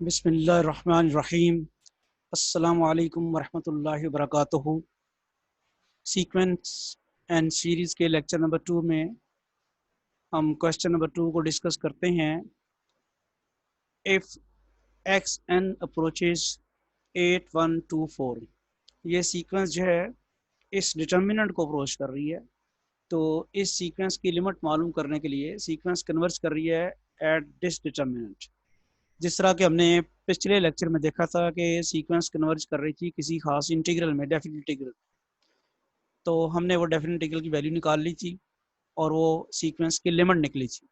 बिस्मिल्लाहिर्रहमानिर्रहीम। अस्सलामु अलैकुम वरहमतुल्लाहि वबरकातुहू। सीक्वेंस एंड सीरीज़ के लेक्चर नंबर 2 में हम क्वेश्चन नंबर 2 को डिस्कस करते हैं। इफ़ एक्स एन अप्रोचेज 8124, ये सीक्वेंस जो है इस डिटर्मिनेंट को अप्रोच कर रही है, तो इस सीक्वेंस की लिमिट मालूम करने के लिए सीक्वेंस कन्वर्ज कर रही है एट दिस डिटर्मिनेंट। जिस तरह कि हमने पिछले लेक्चर में देखा था कि सीक्वेंस कन्वर्ज कर रही थी किसी खास इंटीग्रल में, डेफिनेट इंटीग्रल, तो हमने वो डेफिनेट इंटीग्रल की वैल्यू निकाल ली थी और वो सीक्वेंस की लिमिट निकली थी।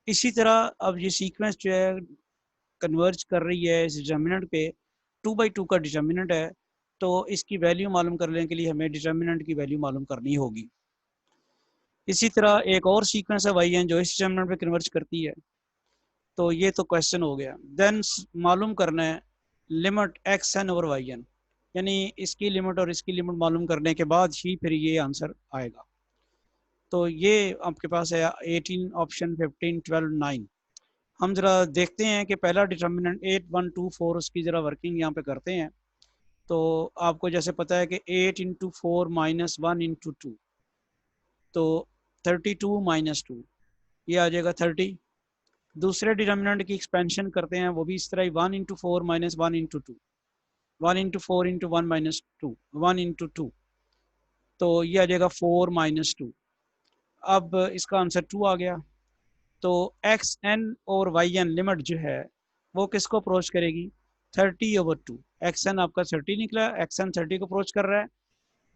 इसी तरह अब ये सीक्वेंस जो है कन्वर्ज कर रही है इस डिटर्मिनेंट पे, 2/2 का डिटर्मिनेंट है, तो इसकी वैल्यू मालूम करने के लिए हमें डिटर्मिनेंट की वैल्यू मालूम करनी होगी। इसी तरह एक और सीक्वेंस है वाई एन जो इस डिटर्मिनेंट पे कन्वर्ज करती है, तो ये तो क्वेश्चन हो गया। देन मालूम करना है limit x n over y n, यानी इसकी लिमिट और इसकी लिमिट मालूम करने के बाद ही फिर ये आंसर आएगा। तो ये आपके पास है 18 ऑप्शन 15 12 9। हम जरा देखते हैं कि पहला डिटर्मिनेंट 8124 उसकी जरा वर्किंग यहाँ पे करते हैं। तो आपको जैसे पता है कि 8 इंटू 4 माइनस 1 इंटू 2, तो 32 माइनस 2, ये आ जाएगा 30। दूसरे डिटर्मिनेंट की एक्सपेंशन करते हैं, वो भी इस तरह ही 1 into 4 minus 1 into 2, 1 into 4 into 1 minus 2, 1 into 2, तो ये आ जाएगा 4 माइनस 2। अब इसका आंसर 2 आ गया। तो एक्स एन और वाई एन लिमिट जो है वो किसको अप्रोच करेगी? 30/2। एक्स एन आपका 30 निकला, एक्स एन 30 को अप्रोच कर रहा है,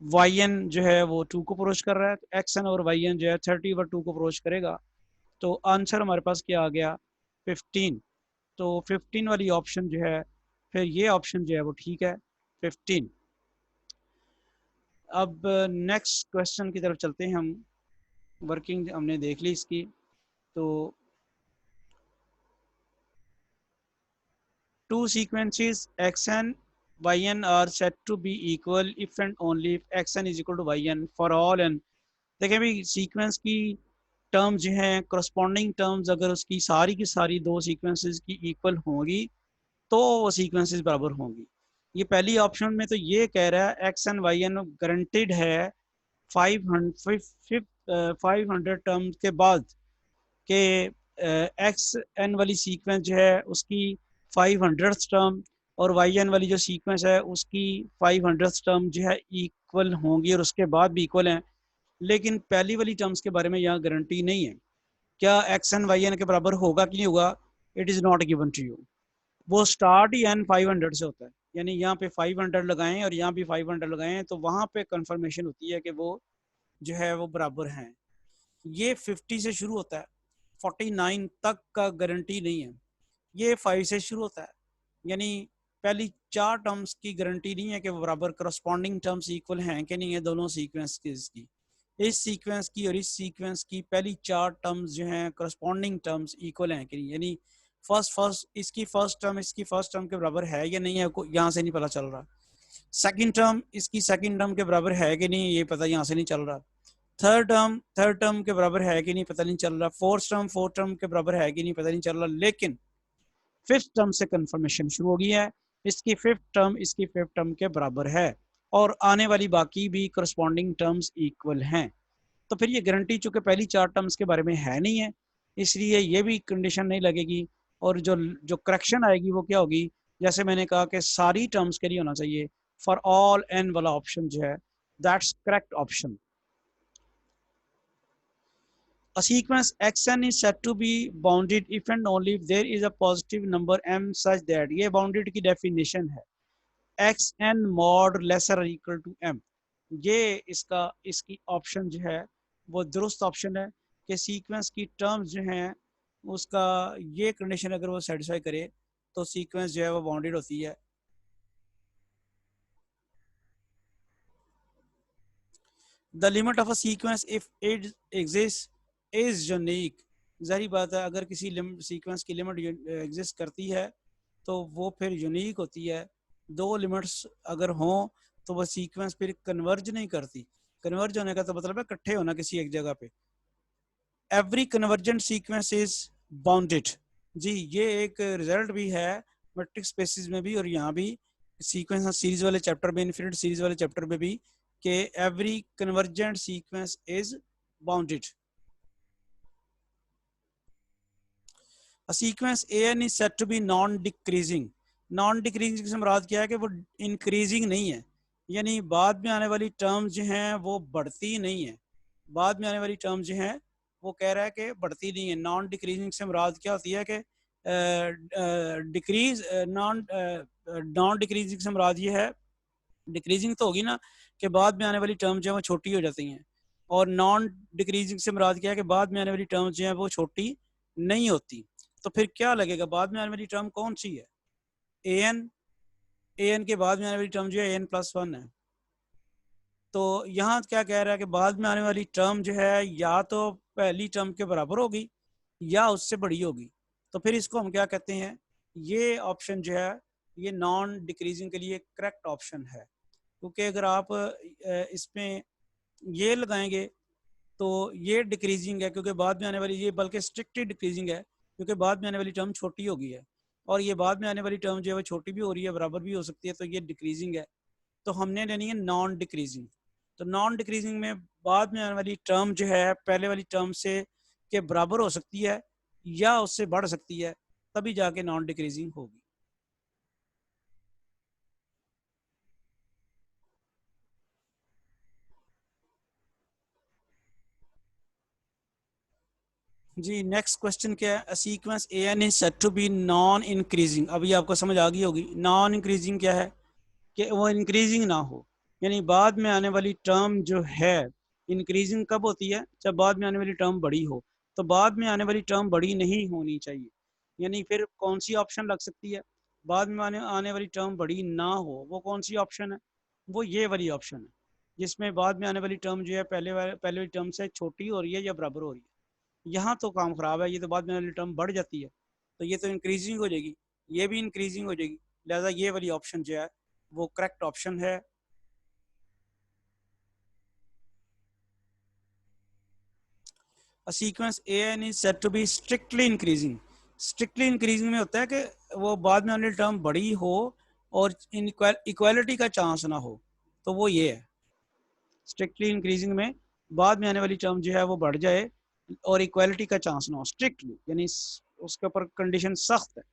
वाई एन जो है वो 2 को अप्रोच कर रहा है, तो एक्स एन और वाई एन जो है 30/2 को अप्रोच करेगा। तो आंसर हमारे पास क्या आ गया? 15। तो 15 वाली ऑप्शन जो है, फिर ये ऑप्शन जो है वो ठीक है, 15। अब नेक्स्ट क्वेश्चन की तरफ चलते हैं हम। वर्किंग हमने देख ली इसकी। तो two sequences xn yn are said to be equal if and only if xn is equal to yn for all n। देखें भाई, सीक्वेंस की टर्म्स जो हैं, करस्पॉन्डिंग टर्म्स अगर उसकी सारी की सारी दो सीक्वेंसेस की इक्वल होंगी तो वो सीक्वेंसेस बराबर होंगी। ये पहली ऑप्शन में तो ये कह रहा है x n y n guaranteed है 500 टर्म के बाद कि एक्स एन वाली सीक्वेंस जो है उसकी 500th टर्म और वाई एन वाली जो सीक्वेंस है उसकी 500th टर्म जो है इक्वल होंगी और उसके बाद भी इक्वल हैं। लेकिन पहली वाली टर्म्स के बारे में यहाँ गारंटी नहीं है, क्या एक्स एन वाई एन के बराबर होगा कि नहीं होगा, it is not given to you. वो स्टार्ट ही एन 500 से होता है, यानी यहाँ पे 500 लगाएं और यहाँ भी 500 लगाएं तो वहाँ पे कंफर्मेशन होती है कि वो जो है वो बराबर हैं। ये 50 से शुरू होता है, 49 तक का गारंटी नहीं है। ये 5 से शुरू होता है, यानी पहली 4 टर्म्स की गारंटी नहीं है कि वो बराबर, करस्पॉन्डिंग टर्म्स इक्वल हैं कि नहीं है दोनों सीक्वेंस की। इस सीक्वेंस की और इस सीक्वेंस की पहली 4 टर्म्स जो हैं करस्पॉन्डिंग टर्म्स इक्वल हैं कि नहीं, यानी फर्स्ट इसकी फर्स्ट टर्म इसकी फर्स्ट टर्म के बराबर है या नहीं है, यहाँ से नहीं पता चल रहा। सेकंड टर्म इसकी सेकंड टर्म के बराबर है कि नहीं, ये पता यहाँ से नहीं चल रहा। थर्ड टर्म के बराबर है कि नहीं, पता नहीं चल रहा। फोर्थ टर्म के बराबर है कि नहीं, पता नहीं चल रहा। लेकिन फिफ्थ टर्म से कंफर्मेशन शुरू हो गई है, इसकी फिफ्थ टर्म इसकी फिफ्थ टर्म के बराबर है और आने वाली बाकी भी करस्पॉन्डिंग टर्म्स इक्वल हैं। तो फिर ये गारंटी चूंकि पहली 4 टर्म्स के बारे में है नहीं है, इसलिए ये भी कंडीशन नहीं लगेगी। और जो जो करेक्शन आएगी वो क्या होगी, जैसे मैंने कहा कि सारी टर्म्स के लिए होना चाहिए फॉर ऑल एन वाला ऑप्शन जो है, that's correct option. A sequence xn is said to be bounded if and only if there is a positive number m such that, ये bounded की definition है, xn mod lesser or equal to m। ये इसकी option जो है वो दुरुस्त option है कि सीक्वेंस की टर्म्स जो हैं उसका ये कंडीशन अगर वो सेटिस्फाई करे तो सीक्वेंस जो है वो बाउंडेड होती है। The limit of a sequence if it exist is unique. जाहिर बात है, अगर किसी सीक्वेंस की लिमिट एग्जिस्ट करती है तो वो फिर यूनिक होती है। दो लिमिट्स अगर हों तो वह सीक्वेंस फिर कन्वर्ज नहीं करती। कन्वर्ज होने का तो मतलब है इकट्ठे होना किसी एक जगह पे। Every convergent sequence is bounded. जी, ये एक रिजल्ट भी है मैट्रिक्स स्पेसिस में भी और यहाँ भी सीक्वेंस सीरीज वाले चैप्टर में, इन्फिनिट सीरीज वाले चैप्टर में भी, कि every convergent sequence is bounded. A sequence an is said to be non decreasing। Non decreasing से मुराद क्या है कि वो इंक्रीजिंग नहीं है, यानी बाद में आने वाली टर्म जो हैं वो बढ़ती नहीं है। बाद में आने वाली टर्म जो हैं वो कह रहा है कि बढ़ती नहीं है। नॉन डिक्रीजिंग से मुराद क्या होती है कि डिक्रीज, नॉन डिक्रीजिंग से मुराद ये है, डिक्रीजिंग तो होगी ना कि बाद में आने वाली टर्म जो है वो छोटी हो जाती हैं, और नॉन डिक्रीजिंग से मुराद क्या है कि बाद में आने वाली टर्म जो है वो छोटी नहीं होती। तो फिर क्या लगेगा, बाद में आने वाली टर्म कौन सी है? an के बाद में आने वाली टर्म जो है an+1 है। तो यहाँ क्या कह रहा है कि बाद में आने वाली टर्म जो है या तो पहली टर्म के बराबर होगी या उससे बड़ी होगी। तो फिर इसको हम क्या कहते हैं, ये ऑप्शन जो है ये नॉन डिक्रीजिंग के लिए करेक्ट ऑप्शन है। क्योंकि अगर आप इसमें ये लगाएंगे तो ये डिक्रीजिंग है, क्योंकि बाद में आने वाली, ये बल्कि स्ट्रिक्टली डिक्रीजिंग है क्योंकि बाद में आने वाली टर्म छोटी हो गई है, और ये बाद में आने वाली टर्म जो है वो छोटी भी हो रही है, बराबर भी हो सकती है, तो ये डिक्रीजिंग है। तो हमने लेनी है नॉन डिक्रीजिंग। तो नॉन डिक्रीजिंग में बाद में आने वाली टर्म जो है पहले वाली टर्म से के बराबर हो सकती है या उससे बढ़ सकती है, तभी जाके नॉन डिक्रीजिंग होगी। जी नेक्स्ट क्वेश्चन क्या है, sequence a n is said to be non increasing. अभी आपको समझ आ गई होगी नॉन इंक्रीजिंग क्या है, कि वो इंक्रीजिंग ना हो, यानी बाद में आने वाली टर्म जो है, इंक्रीजिंग कब होती है, जब बाद में आने वाली टर्म बड़ी हो। तो बाद में आने वाली टर्म बड़ी नहीं होनी चाहिए, यानी फिर कौन सी ऑप्शन लग सकती है, बाद में आने वाली टर्म बड़ी ना हो, वो कौन सी ऑप्शन है, वो ये वाली ऑप्शन है, जिसमें बाद में आने वाली टर्म जो है पहले वाली टर्म से छोटी हो रही है या बराबर हो रही है। यहाँ तो काम खराब है, ये तो बाद में वाली टर्म बढ़ जाती है, तो ये तो इंक्रीजिंग हो जाएगी, ये भी इंक्रीजिंग हो जाएगी, लिहाजा ये वाली ऑप्शन जो है वो करेक्ट ऑप्शन है। A sequence an is said to be strictly increasing। Strictly increasing में होता है कि वो बाद में आने वाली टर्म बड़ी हो और इक्वालिटी का चांस ना हो, तो वो ये है। स्ट्रिक्टली इंक्रीजिंग में बाद में आने वाली टर्म जो है वो बढ़ जाए और इक्वालिटी का चांस ना हो, स्ट्रिक्टली यानी उसके ऊपर कंडीशन सख्त है।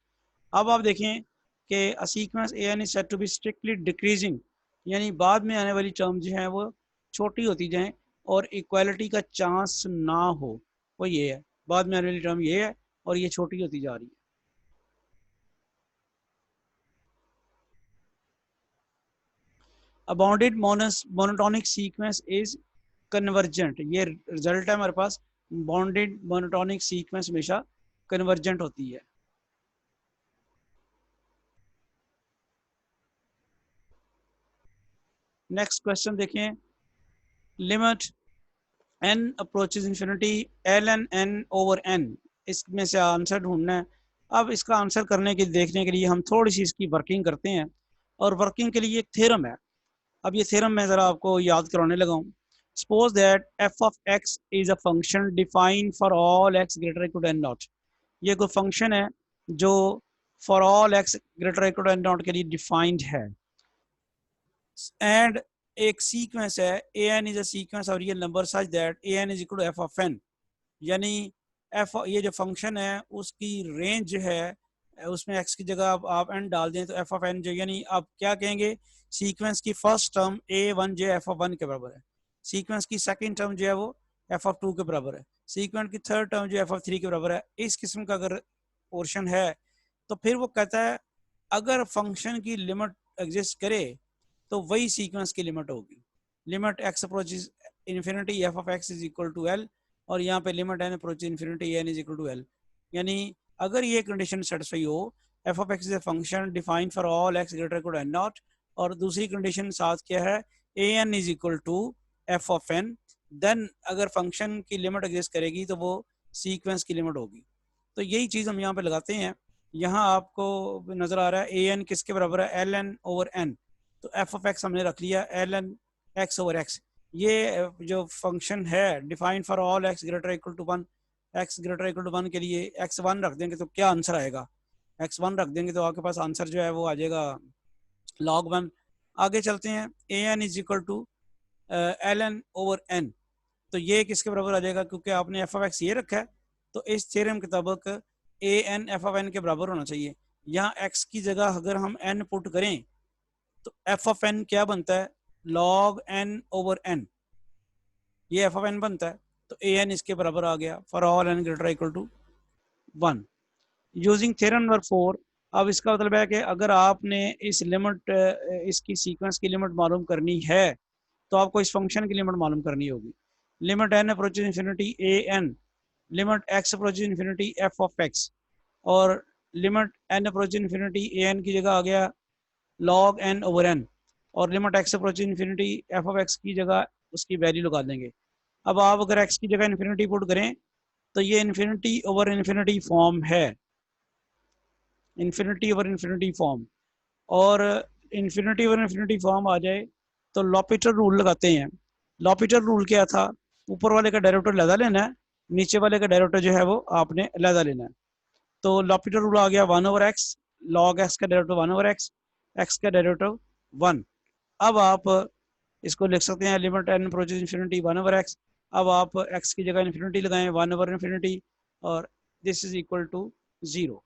अब आप देखें कि a sequence a n is said to be strictly decreasing, यानी बाद में आने वाली टर्म जो है वो छोटी होती जाए और इक्वालिटी का चांस ना हो, वो ये है, बाद में आने वाली टर्म ये है और ये छोटी होती जा रही है। A bounded monotonic sequence is convergent, ये रिजल्ट है हमारे पास। बाउंडेड मोनोटोनिक सीक्वेंस हमेशा कन्वर्जेंट होती है। नेक्स्ट क्वेश्चन देखें, limit n approaches infinity ln n over n, इसमें से आंसर ढूंढना है। अब इसका आंसर करने के देखने के लिए हम थोड़ी सी इसकी वर्किंग करते हैं, और वर्किंग के लिए एक थ्योरम है। अब ये थ्योरम मैं ज़रा आपको याद कराने लगा हूँ। Suppose that f of x is a function defined for all x greater equal to n not. ये कोई फंक्शन है जो for all x greater equal to n not के लिए डिफाइंड है, एंड एक सीक्वेंस है a n is a sequence of real number such that a n is equal to f of n, यानी एफ, ये जो फंक्शन है उसकी रेंज जो है उसमें एक्स की जगह आप एन डाल दें तो एफ ऑफ एन जो, यानी आप क्या कहेंगे, सीक्वेंस की फर्स्ट टर्म ए वन जो एफ ऑफ वन के बराबर है, सीक्वेंस की सेकंड टर्म जो है वो एफ ऑफ टू के बराबर है, सीक्वेंस की थर्ड टर्म जो एफ ऑफ थ्री के बराबर है। इस किस्म का अगर पोर्शन है तो फिर वो कहता है अगर फंक्शन की लिमिट एग्जिस्ट करे तो वही सीक्वेंस की लिमिट होगी। Limit x approaches infinity f of x is equal to L, और यहाँ पे limit n approaches infinity n is equal to L, यानी अगर ये कंडीशन सेटिस्फाई हो, f of x is a function defined for all x greater equal to n not, और दूसरी condition साथ क्या है, a n is equal to f of n, then अगर फंक्शन की लिमिट एग्जिस्ट करेगी तो वो सीक्वेंस की लिमिट होगी। तो यही चीज़ हम यहाँ पे लगाते हैं। यहाँ आपको नजर आ रहा है ए एन किसके बराबर है, एल एन ओवर एन, तो एफ ऑफ एक्स हमने रख लिया l n x over x. ये जो फंक्शन है defined for all x greater equal to one, x greater equal to one के लिए एक्स वन रख देंगे तो क्या आंसर आएगा, x1 रख देंगे तो आपके पास आंसर जो है वो आ जाएगा log 1। आगे चलते हैं, an is equal to ln over n, तो ये किसके बराबर आ जाएगा, क्योंकि आपने एफ ऑफ एक्स ये रखा है तो इस थ्योरम के मुताबिक A N F of N के बराबर होना चाहिए। यहाँ एक्स की जगह अगर हम एन पुट करें तो एफ ऑफ एन क्या बनता है, लॉग एन ओवर एन, ये एफ ऑफ एन बनता है, तो ए एन इसके बराबर आ गया for all n greater equal to 1 using theorem number 4। अब इसका मतलब है कि अगर आपने इस लिमिट इसकी सीक्वेंस की लिमिट मालूम करनी है तो आपको इस फंक्शन की लिमिट मालूम करनी होगी। Limit n approaches infinity a n, limit x approaches infinity f of x, और limit n approaches infinity a n की जगह आ गया लॉग एन ओवर एन, और limit x approaches infinity f of x की जगह उसकी वैल्यू लगा देंगे। अब आप अगर एक्स की जगह इन्फिनिटी पुट करें तो ये इन्फिनिटी ओवर इन्फिनिटी फॉर्म है, इन्फिनिटी ओवर इन्फिनिटी फॉर्म, और इन्फिनिटी ओवर इन्फिनिटी फॉर्म आ जाए तो लॉपिटर रूल लगाते हैं। लॉपिटर रूल क्या था, ऊपर वाले का डायरेक्टर लहदा लेना है, नीचे वाले का डायरेक्टर जो है वो आपने लहदा लेना है। तो लॉपिटर रूल आ गया 1 ओवर एक्स, लॉग एक्स का डायरेक्टर 1 ओवर एक्स, एक्स का डायरेक्टर 1। अब आप इसको लिख सकते हैं limit n approaches infinity 1 over x. अब आप एक्स की जगह इन्फिनिटी लगाएं 1 ओवर इन्फिनिटी, और दिस इज इक्वल टू 0।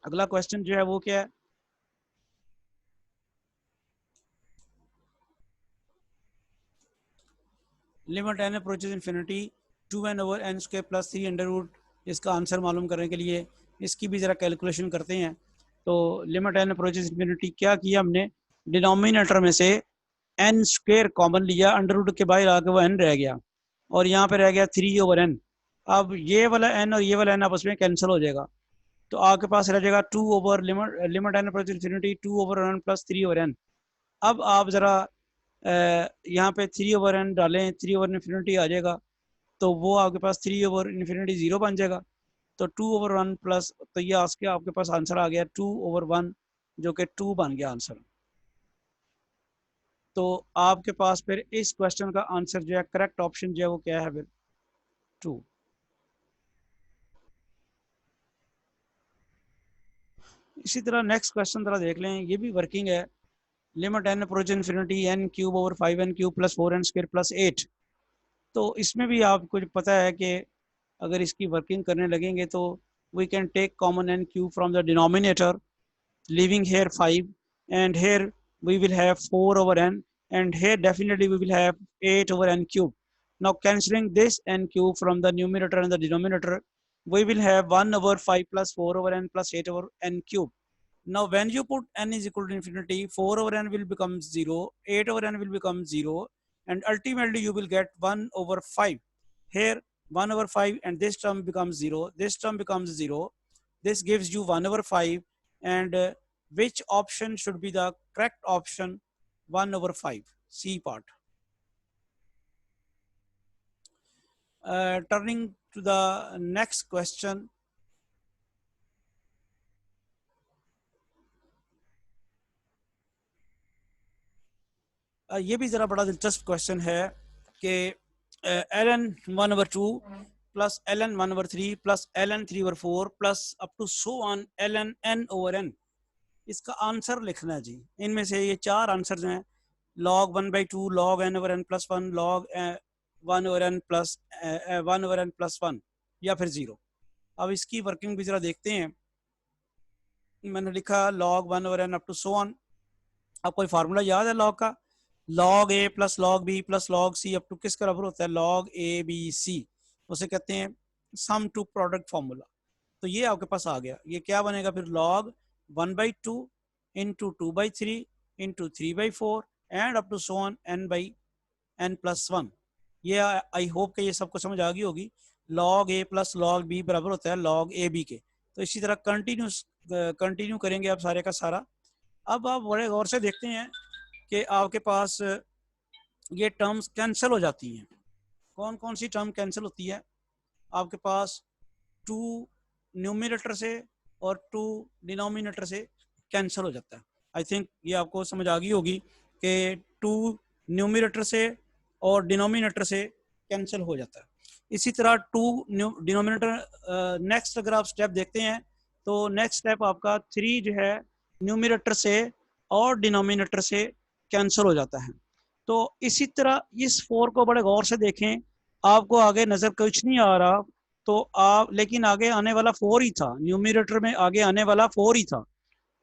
अगला क्वेश्चन जो है वो क्या है, limit n approaches infinity 2n over n square plus 3 under root. इसका आंसर मालूम करने के लिए इसकी भी ज़रा कैलकुलेशन करते हैं। तो लिमिट एन अप्रोचेस इन्फिनिटी क्या किया हमने, डिनोमिनेटर में से एन स्क्वायर कॉमन लिया, अंडर रूट के बाहर आके वो एन रह गया, और यहाँ पे रह गया 3 ओवर एन। अब ये वाला एन और ये वाला एन आपस में कैंसिल हो जाएगा, तो आपके पास रह जाएगा 2 over limit n approaches infinity 2 over n plus 3 over n. अब आप ज़रा यहाँ पे 3 ओवर एन डालें, 3 ओवर इन्फिनिटी आ जाएगा, तो वो आपके पास 3 ओवर इन्फिनिटी 0 बन जाएगा, तो 2 ओवर 1 प्लस, तो ये आज के आपके पास आंसर आ गया 2 ओवर 1, जो कि 2 बन गया आंसर। तो आपके पास फिर इस क्वेश्चन का आंसर जो है, करेक्ट ऑप्शन जो है वो क्या है फिर 2। इसी तरह नेक्स्ट क्वेश्चन जरा देख लें, ये भी वर्किंग है। Limit n approach infinity n cube over 5n cube plus 4n square plus 8। तो इसमें भी आपको पता है कि अगर इसकी वर्किंग करने लगेंगे तो we can take common n cube from the denominator, leaving here 5, and here we will have 4 over n, and here definitely we will have 8 over n cube. Now cancelling this n cube from the numerator and the denominator, we will have 1 over 5 plus 4 over n plus 8 over n cube. Now when you put n is equal to infinity, 4 over n will become 0, 8 over n will become 0, and ultimately you will get 1 over 5. Here 1 over 5, and this term becomes 0, this term becomes 0, this gives you 1 over 5, and which option should be the correct option? 1 over 5, C part. Turning to the next question, ये भी ज़रा बड़ा दिलचस्प question है कि ln 1 over 2 plus ln 1 over 3 plus ln 3 over 4 plus up to so on ln n over n, इसका answer लिखना है जी। इनमें से ये 4 आंसर हैं, log 1/2, log n over n plus 1, log 1 over n plus 1 over n plus 1, या फिर 0। अब इसकी वर्किंग भी ज़रा देखते हैं। मैंने लिखा log 1 over n up to so on. अब कोई फार्मूला याद है लॉग का, log a plus log b plus log c up to किस बराबर होता है, log a b c, उसे कहते हैं सम टू प्रोडक्ट फार्मूला। तो ये आपके पास आ गया, ये क्या बनेगा फिर, log 1/2 into 2/3 into 3/4 and up to so on n plus 1। ये आई होप कि ये सबको समझ आ गई होगी। log a plus log b बराबर होता है log a b के। तो इसी तरह कंटिन्यू करेंगे आप सारे का सारा। अब आप बड़े गौर से देखते हैं कि आपके पास ये टर्म्स कैंसिल हो जाती हैं। कौन कौन सी टर्म कैंसिल होती है, आपके पास 2 न्यूमिनेटर से और 2 डिनोमिनेटर से कैंसिल हो जाता है। आई थिंक ये आपको समझ आ गई होगी कि 2 न्यूमिनेटर से और डिनोमिनेटर से कैंसिल हो जाता है। इसी तरह 2 डिनोमिनेटर, नेक्स्ट अगर आप स्टेप देखते हैं तो नेक्स्ट स्टेप आपका 3 जो है न्यूमिनेटर से और डिनोमिनेटर से कैंसिल हो जाता है। तो इसी तरह इस 4 को बड़े गौर से देखें, आपको आगे नज़र कुछ नहीं आ रहा, तो आप लेकिन आगे आने वाला 4 ही था, न्यूमिनेटर में आगे आने वाला 4 ही था।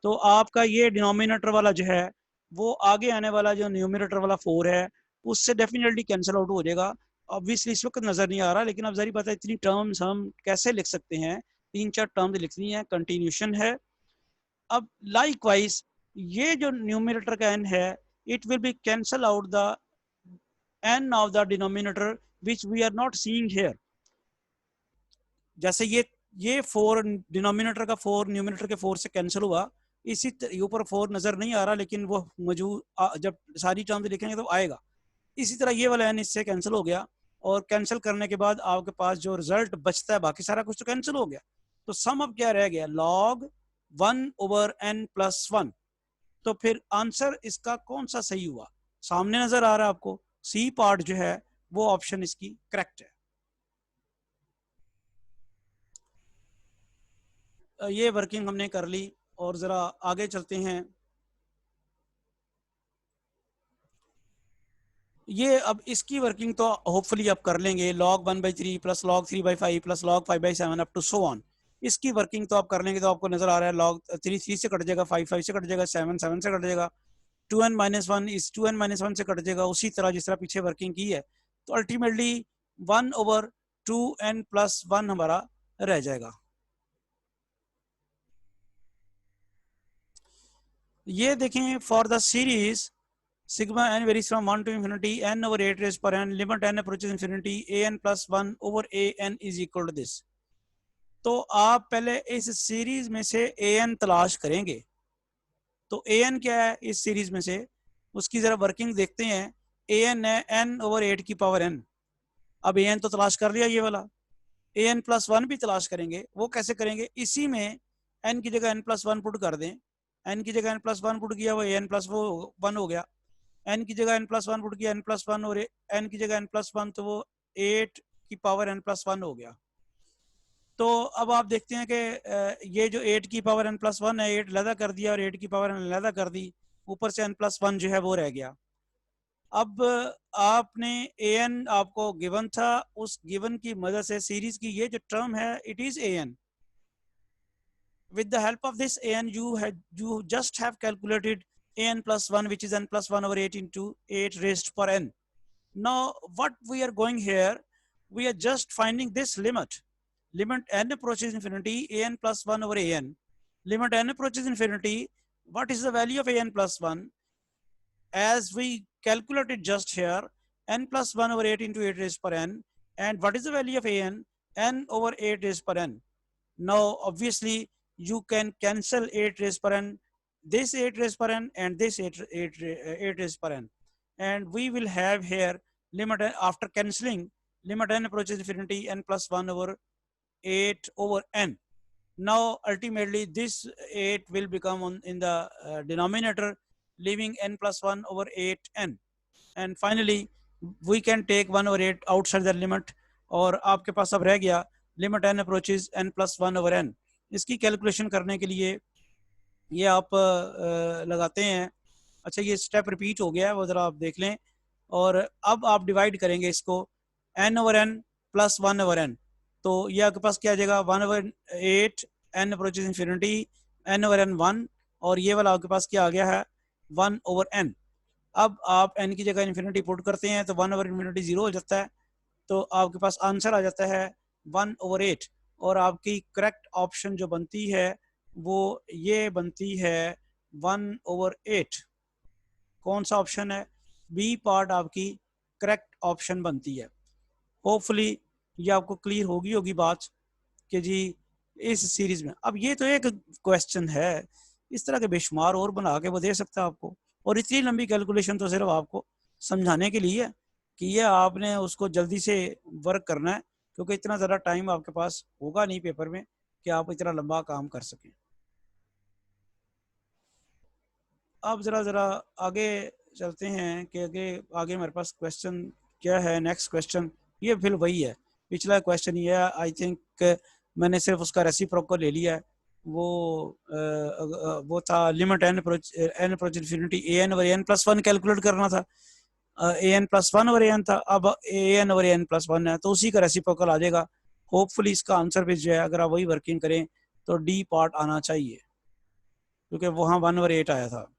तो आपका ये डिनोमिनेटर वाला जो है वो आगे आने वाला जो न्यूमिनेटर वाला 4 है उससे डेफिनेटली कैंसिल आउट हो जाएगा। ऑब्वियसली इस वक्त नज़र नहीं आ रहा, लेकिन अब जरी पता है इतनी टर्म्स हम कैसे लिख सकते हैं, 3-4 टर्म्स लिखनी है, कंटिन्यूशन है। अब लाइकवाइज ये जो न्यूमिनेटर का n है, it will be cancel out the n of the denominator which we are not seeing here. जैसे ये 4 डिनोमिनेटर का 4 न्यूमिनेटर के 4 से कैंसिल हुआ, इसी ऊपर 4 नजर नहीं आ रहा, लेकिन वो मौजूद जब सारी टर्म्स लिखेंगे तो आएगा। इसी तरह ये वाला n इससे कैंसिल हो गया, और कैंसिल करने के बाद आपके पास जो रिजल्ट बचता है, बाकी सारा कुछ तो कैंसिल हो गया। तो सम अब क्या रह गया, log 1/n+1। तो फिर आंसर इसका कौन सा सही हुआ, सामने नजर आ रहा है आपको, सी पार्ट जो है वो ऑप्शन इसकी करेक्ट है। ये वर्किंग हमने कर ली, और जरा आगे चलते हैं। ये अब इसकी वर्किंग तो होपफुली आप कर लेंगे, log 1/3 plus log 3/5 plus log 5/7 up to so on. इसकी वर्किंग तो आप कर लेंगे, तो आपको नजर आ रहा है log 3 3 से कट जाएगा, 5 5 से कट जाएगा, 7 7 से कट जाएगा, 2n-1 इस 2n-1 से कट जाएगा, उसी तरह जिस तरह पीछे वर्किंग की है। तो अल्टीमेटली 1/2n+1 हमारा रह जाएगा। ये देखें, for the series sigma n varies from 1 to infinity n over 8 raised per n, limit n approaches infinity, an plus 1 over an is equal to this। तो आप पहले इस सीरीज में से an तलाश करेंगे। तो an क्या है इस सीरीज में से, उसकी जरा वर्किंग देखते हैं। an है n over 8 की पावर n। अब an तो तलाश कर लिया ये वाला, an+1 भी तलाश करेंगे। वो कैसे करेंगे, इसी में n की जगह n+1 पुट कर दें। n की जगह n+1 पुट किया, वो an+1 हो गया। n की जगह n+1 पुट किया, n+1, और n की जगह n+1, तो वो 8 की पावर n+1 हो गया। तो अब आप देखते हैं कि ये जो 8 की पावर n+1 है, 8 लैदा कर दिया और 8 की पावर n लैदा कर दी, ऊपर से n+1 जो है वो रह गया। अब आपने an आपको गिवन था, उस गिवन की मदद से सीरीज की ये जो टर्म है it is an। with the help of this an you just have calculated an+1, which is n+1 over 8 into 8 raised per n. Now what we are going here, we are just finding this limit n approaches infinity, an+1 over an. Limit n approaches infinity, what is the value of an+1? As we calculated just here, n+1 over 8 into 8 raised per n. And what is the value of n over 8 raised per n. Now obviously you can cancel 8 raised per n, this 8 raised per n, and this 8 raised per n, and we will have here limit after cancelling, limit n approaches infinity, n+1 over 8 over n. Now ultimately this 8 will become in the denominator, leaving n+1 over 8n, and finally we can take 1 over 8 outside the limit, और आपके पास अब रह गया limit n approaches n+1 over n। इसकी calculation करने के लिए ये आप लगाते हैं। अच्छा, ये स्टेप रिपीट हो गया है, वो ज़रा आप देख लें। और अब आप डिवाइड करेंगे इसको n over n plus 1 over n। तो ये आपके पास क्या आ जाएगा, 1 over 8 n approaches infinity, n over n 1, और ये वाला आपके पास क्या आ गया है, 1 over n। अब आप n की जगह इन्फिनिटी पुट करते हैं तो 1 over इन्फिनिटी 0 हो जाता है, तो आपके पास आंसर आ जाता है 1 over 8। और आपकी करेक्ट ऑप्शन जो बनती है वो ये बनती है 1 over 8। कौन सा ऑप्शन है, बी पार्ट आपकी करेक्ट ऑप्शन बनती है। होपफुली ये आपको क्लियर होगी बात कि जी इस सीरीज में। अब ये तो एक क्वेश्चन है, इस तरह के बेशुमार और बना के वो दे सकता है आपको, और इतनी लंबी कैलकुलेशन तो सिर्फ आपको समझाने के लिए है कि ये आपने उसको जल्दी से वर्क करना है, क्योंकि इतना ज़्यादा टाइम आपके पास होगा नहीं पेपर में कि आप इतना लंबा काम कर सकें। अब ज़रा आगे चलते हैं कि आगे हमारे पास क्वेश्चन क्या है। नेक्स्ट क्वेश्चन ये फिर वही है, पिछला क्वेश्चन ये है। आई थिंक मैंने सिर्फ उसका रेसिप्रोकल ले लिया है, वो था limit n approach infinity a n over n plus one calculate करना था। A n plus one over n था, अब a n over n plus one है, तो उसी का रेसिप्रोकल आ जाएगा। होपफुली इसका आंसर भी जो है अगर आप वही वर्किंग करें तो डी पार्ट आना चाहिए, क्योंकि वहाँ 1/8 आया था।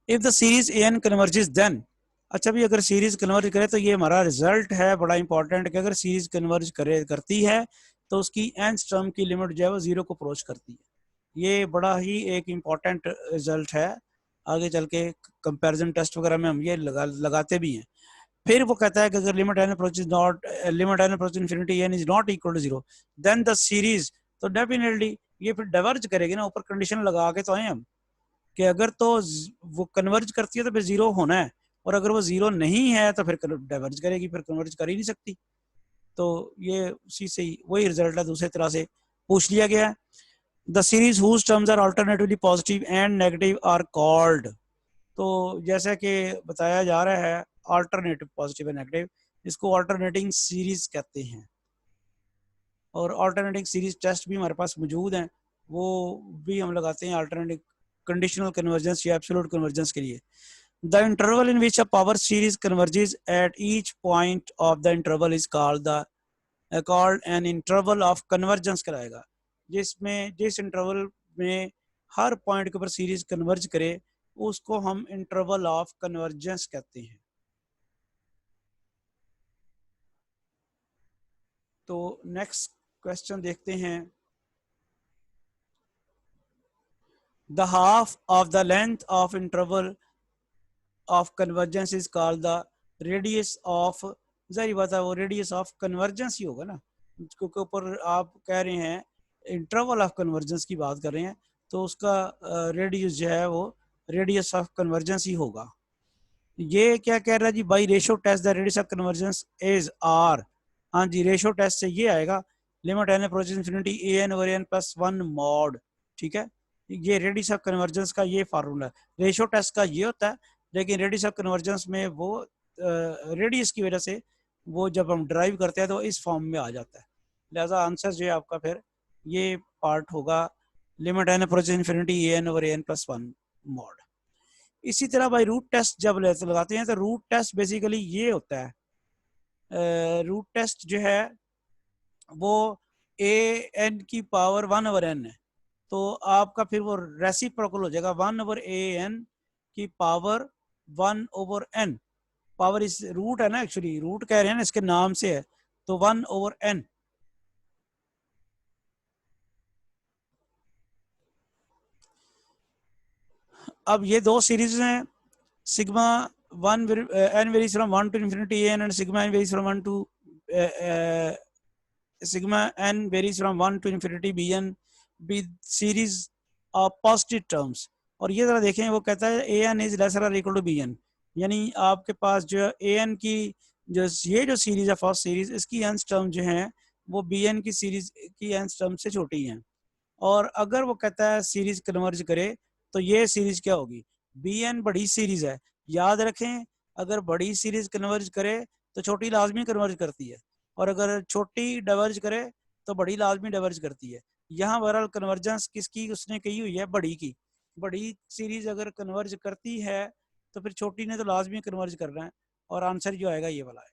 If the series a n converges then, अच्छा भी अगर सीरीज कन्वर्ज करे तो ये हमारा रिजल्ट है बड़ा इंपॉर्टेंट कि अगर सीरीज कन्वर्ज करती है तो उसकी एन टर्म की लिमिट जो है वो जीरो को अप्रोच करती है। ये बड़ा ही एक इम्पॉर्टेंट रिजल्ट है, आगे चल के कंपेरिजन टेस्ट वगैरह में हम ये लगाते भी हैं। फिर वो कहता है कि अगर limit n approach is not limit n approach infinity n is not equal to zero then the series, तो डेफिनेटली ये फिर डाइवर्ज करेगी ना, ऊपर कंडीशन लगा के तो आए हम कि अगर तो वो कन्वर्ज करती है तो फिर जीरो होना है, और अगर वो जीरो नहीं है तो फिर डाइवर्ज करेगी, फिर कन्वर्ज कर ही नहीं सकती। तो ये उसी से ही वही रिजल्ट है, दूसरी तरह से पूछ लिया गया है। The series whose terms are alternatively positive and negative are called, तो जैसा कि बताया जा रहा है अल्टरनेटिव पॉजिटिव एंड नेगेटिव, इसको अल्टरनेटिंग सीरीज कहते हैं। और अल्टरनेटिंग सीरीज टेस्ट भी हमारे पास मौजूद हैं, वो भी हम लगाते हैं अल्टरनेटिव कंडीशनल कन्वर्जेंस या एब्सोल्यूट कन्वर्जेंस के लिए। The interval in which a power series converges at each point of the interval is called an interval of convergence कहलाएगा, जिसमें जिस इंटरवल में हर पॉइंट के ऊपर सीरीज कन्वर्ज करे उसको हम इंटरवल ऑफ कन्वर्जेंस कहते हैं। तो नेक्स्ट क्वेश्चन देखते हैं। The half of the length of interval of convergence is called the radius of, जाहिर बात है वो रेडियस ऑफ कन्वर्जेंस ही होगा ना, क्योंकि ऊपर आप कह रहे हैं इंटरवल ऑफ कन्वर्जेंस की बात कर रहे हैं, तो उसका रेडियस जो है वो रेडियस ऑफ कन्वर्जेंस ही होगा। ये क्या कह रहा है जी, by ratio test the radius of convergence is R, हाँ जी रेशो टेस्ट से ये आएगा limit n approaches infinity a n over n plus one mod, ठीक है। ये रेडियस ऑफ कन्वर्जेंस का ये फार्मूला है, रेशो टेस्ट का ये होता है, लेकिन रेडियस ऑफ कन्वर्जेंस में वो रेडियस की वजह से वो जब हम ड्राइव करते हैं तो इस फॉर्म में आ जाता है, लिहाजा आंसर जो है आपका फिर ये पार्ट होगा limit n approaches infinity a n over n plus one mod. इसी तरह भाई रूट टेस्ट जब लगाते हैं तो रूट टेस्ट बेसिकली ये होता है, रूट टेस्ट जो है वो ए एन की पावर वन ओवर एन है, तो आपका फिर वो रेसिप्रोकल हो जाएगा वन ओवर ए एन की power one over n, power इस रूट है ना, एक्चुअली रूट कह रहे हैं ना इसके नाम से है, तो वन ओवर एन। अब ये दो सीरीज हैं, sigma one n varies from one to infinity n and sigma n varies from one to sigma n varies from 1 to infinity bn with series of positive terms। और ये जरा देखें वो कहता है ए एन इज लेसर और equal to be N, यानी आपके पास जो ए एन की जो ये जो सीरीज है फर्स्ट सीरीज, इसकी एन टर्म जो है वो बी एन की सीरीज की एन टर्म से छोटी हैं। और अगर वो कहता है सीरीज कन्वर्ज करे तो ये सीरीज क्या होगी, बी एन बड़ी सीरीज है, याद रखें अगर बड़ी सीरीज कन्वर्ज करे तो छोटी लाजमी कन्वर्ज करती है, और अगर छोटी डाइवर्ज करे तो बड़ी लाजमी डाइवर्ज करती है। यहाँ बहरहाल कन्वर्जेंस किसकी उसने कही हुई है, बड़ी की। बड़ी सीरीज अगर कन्वर्ज करती है तो फिर छोटी ने तो लाजमी कन्वर्ज करना है, और आंसर जो आएगा ये वाला है।